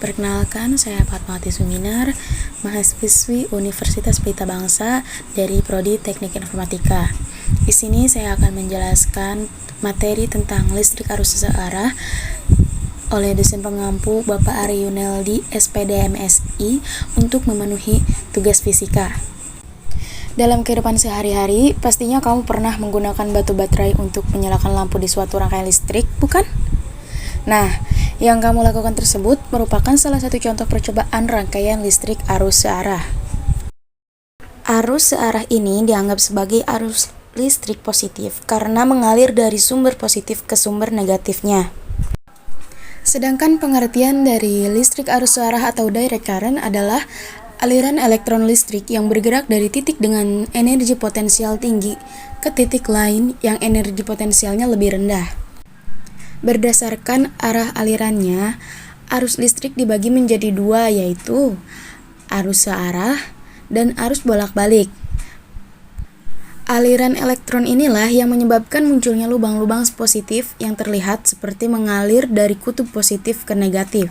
Perkenalkan, saya Fatmawati Suminar, mahasiswi Universitas Pelita Bangsa dari Prodi Teknik Informatika. Di sini saya akan menjelaskan materi tentang listrik arus searah oleh dosen pengampu Bapak Ari Yuneldi, SPD MSI, untuk memenuhi tugas fisika. Dalam kehidupan sehari-hari, pastinya kamu pernah menggunakan batu baterai untuk menyalakan lampu di suatu rangkaian listrik, bukan? Nah, yang kamu lakukan tersebut merupakan salah satu contoh percobaan rangkaian listrik arus searah. Arus searah ini dianggap sebagai arus listrik positif karena mengalir dari sumber positif ke sumber negatifnya. Sedangkan pengertian dari listrik arus searah atau direct current adalah aliran elektron listrik yang bergerak dari titik dengan energi potensial tinggi ke titik lain yang energi potensialnya lebih rendah. Berdasarkan arah alirannya, arus listrik dibagi menjadi dua, yaitu arus searah dan arus bolak-balik. Aliran elektron inilah yang menyebabkan munculnya lubang-lubang positif yang terlihat seperti mengalir dari kutub positif ke negatif.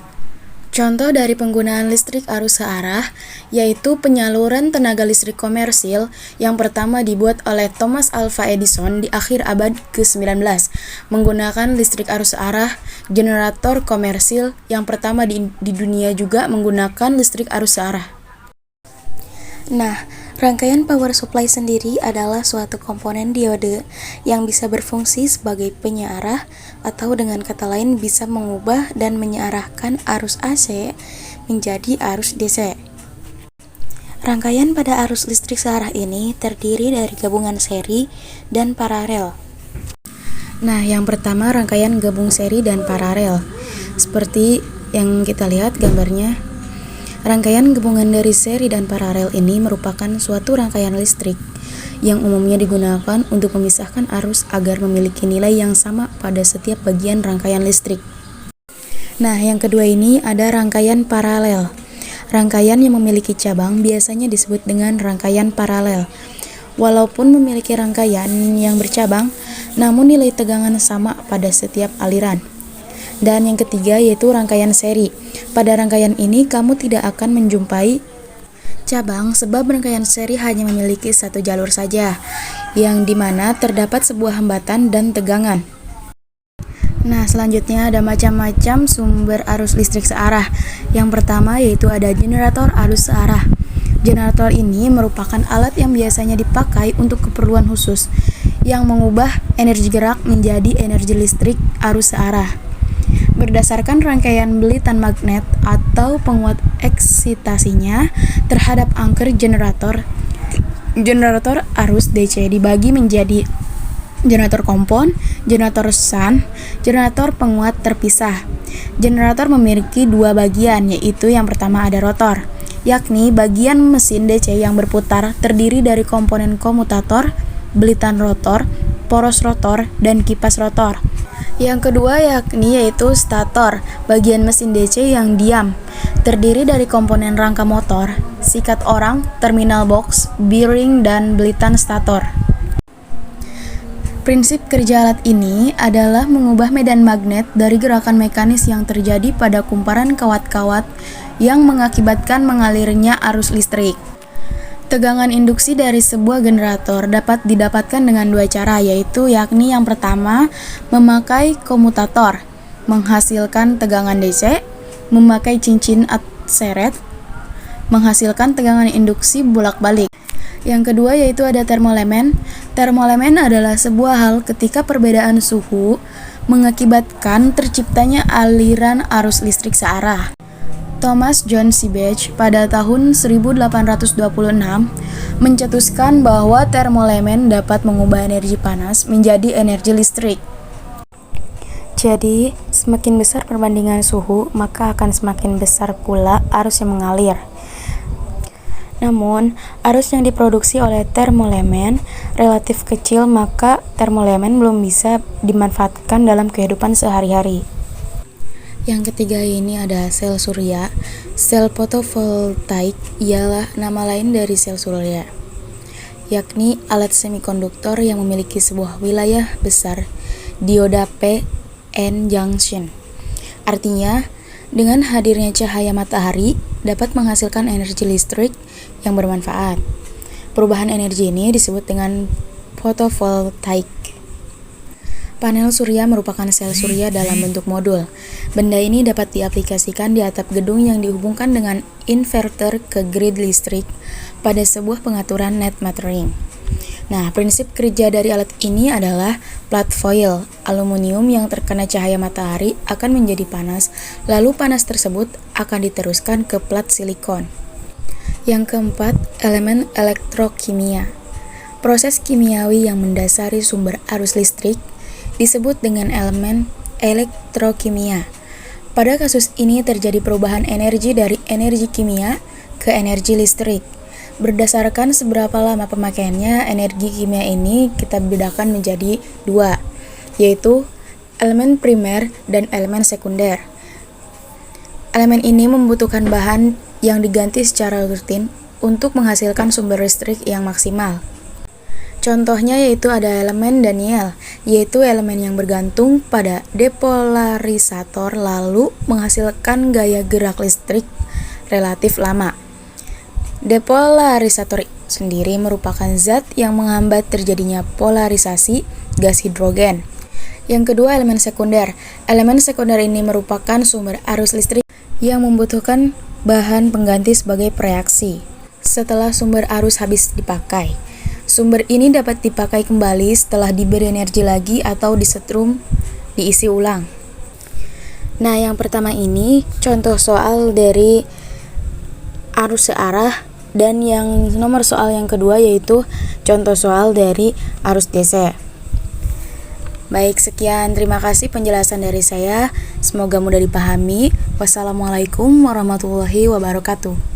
Contoh dari penggunaan listrik arus searah yaitu penyaluran tenaga listrik komersil yang pertama dibuat oleh Thomas Alva Edison di akhir abad ke-19 menggunakan listrik arus searah. Generator komersil yang pertama di dunia juga menggunakan listrik arus searah. Nah, rangkaian power supply sendiri adalah suatu komponen diode yang bisa berfungsi sebagai penyearah atau dengan kata lain bisa mengubah dan menyearahkan arus AC menjadi arus DC. Rangkaian pada arus listrik searah ini terdiri dari gabungan seri dan paralel. Nah, yang pertama rangkaian gabung seri dan paralel. Seperti yang kita lihat gambarnya. Rangkaian gabungan dari seri dan paralel ini merupakan suatu rangkaian listrik yang umumnya digunakan untuk memisahkan arus agar memiliki nilai yang sama pada setiap bagian rangkaian listrik. Nah, yang kedua ini ada rangkaian paralel. Rangkaian yang memiliki cabang biasanya disebut dengan rangkaian paralel. Walaupun memiliki rangkaian yang bercabang, namun nilai tegangan sama pada setiap aliran. Dan yang ketiga yaitu rangkaian seri. Pada rangkaian ini kamu tidak akan menjumpai cabang sebab rangkaian seri hanya memiliki satu jalur saja, yang dimana terdapat sebuah hambatan dan tegangan. Nah, selanjutnya ada macam-macam sumber arus listrik searah. Yang pertama yaitu ada generator arus searah. Generator ini merupakan alat yang biasanya dipakai untuk keperluan khusus, yang mengubah energi gerak menjadi energi listrik arus searah. Berdasarkan rangkaian belitan magnet atau penguat eksitasinya terhadap angker generator arus DC dibagi menjadi generator kompon, generator shunt, generator penguat terpisah. Generator memiliki dua bagian, yaitu yang pertama ada rotor, yakni bagian mesin DC yang berputar terdiri dari komponen komutator, belitan rotor, poros rotor, dan kipas rotor. Yang kedua yaitu stator, bagian mesin DC yang diam, terdiri dari komponen rangka motor, sikat orang, terminal box, bearing, dan belitan stator. Prinsip kerja alat ini adalah mengubah medan magnet dari gerakan mekanis yang terjadi pada kumparan kawat-kawat yang mengakibatkan mengalirnya arus listrik. Tegangan induksi dari sebuah generator dapat didapatkan dengan dua cara, yakni yang pertama memakai komutator, menghasilkan tegangan DC, memakai cincin seret, menghasilkan tegangan induksi bolak-balik. Yang kedua yaitu ada termoelemen. Termoelemen adalah sebuah hal ketika perbedaan suhu mengakibatkan terciptanya aliran arus listrik searah. Thomas John Seebach pada tahun 1826 mencetuskan bahwa termoelemen dapat mengubah energi panas menjadi energi listrik. Jadi, semakin besar perbandingan suhu, maka akan semakin besar pula arus yang mengalir. Namun, arus yang diproduksi oleh termoelemen relatif kecil, maka termoelemen belum bisa dimanfaatkan dalam kehidupan sehari-hari. Yang ketiga ini ada sel surya. Sel fotovoltaik ialah nama lain dari sel surya, yakni alat semikonduktor yang memiliki sebuah wilayah besar dioda P-N junction. Artinya, Dengan hadirnya cahaya matahari dapat menghasilkan energi listrik yang bermanfaat. Perubahan energi ini disebut dengan fotovoltaik. Panel surya merupakan sel surya dalam bentuk modul. Benda ini dapat diaplikasikan di atap gedung yang dihubungkan dengan inverter ke grid listrik pada sebuah pengaturan net metering. Nah, prinsip kerja dari alat ini adalah plat foil aluminium yang terkena cahaya matahari akan menjadi panas, lalu panas tersebut akan diteruskan ke plat silikon. Yang keempat, elemen elektrokimia. Proses kimiawi yang mendasari sumber arus listrik disebut dengan elemen elektrokimia. Pada kasus ini terjadi perubahan energi dari energi kimia ke energi listrik. Berdasarkan seberapa lama pemakaiannya, energi kimia ini kita bedakan menjadi dua, yaitu elemen primer dan elemen sekunder. Elemen ini membutuhkan bahan yang diganti secara rutin untuk menghasilkan sumber listrik yang maksimal. Contohnya yaitu ada elemen Daniell, yaitu elemen yang bergantung pada depolarisator lalu menghasilkan gaya gerak listrik relatif lama. Depolarisator sendiri merupakan zat yang menghambat terjadinya polarisasi gas hidrogen. Yang kedua, elemen sekunder. Elemen sekunder ini merupakan sumber arus listrik yang membutuhkan bahan pengganti sebagai reaksi setelah sumber arus habis dipakai. Sumber ini dapat dipakai kembali setelah diberi energi lagi atau disetrum, diisi ulang. Nah, yang pertama ini contoh soal dari arus searah, dan yang nomor soal yang kedua yaitu contoh soal dari arus DC. Baik, sekian, terima kasih penjelasan dari saya. Semoga mudah dipahami. Wassalamualaikum warahmatullahi wabarakatuh.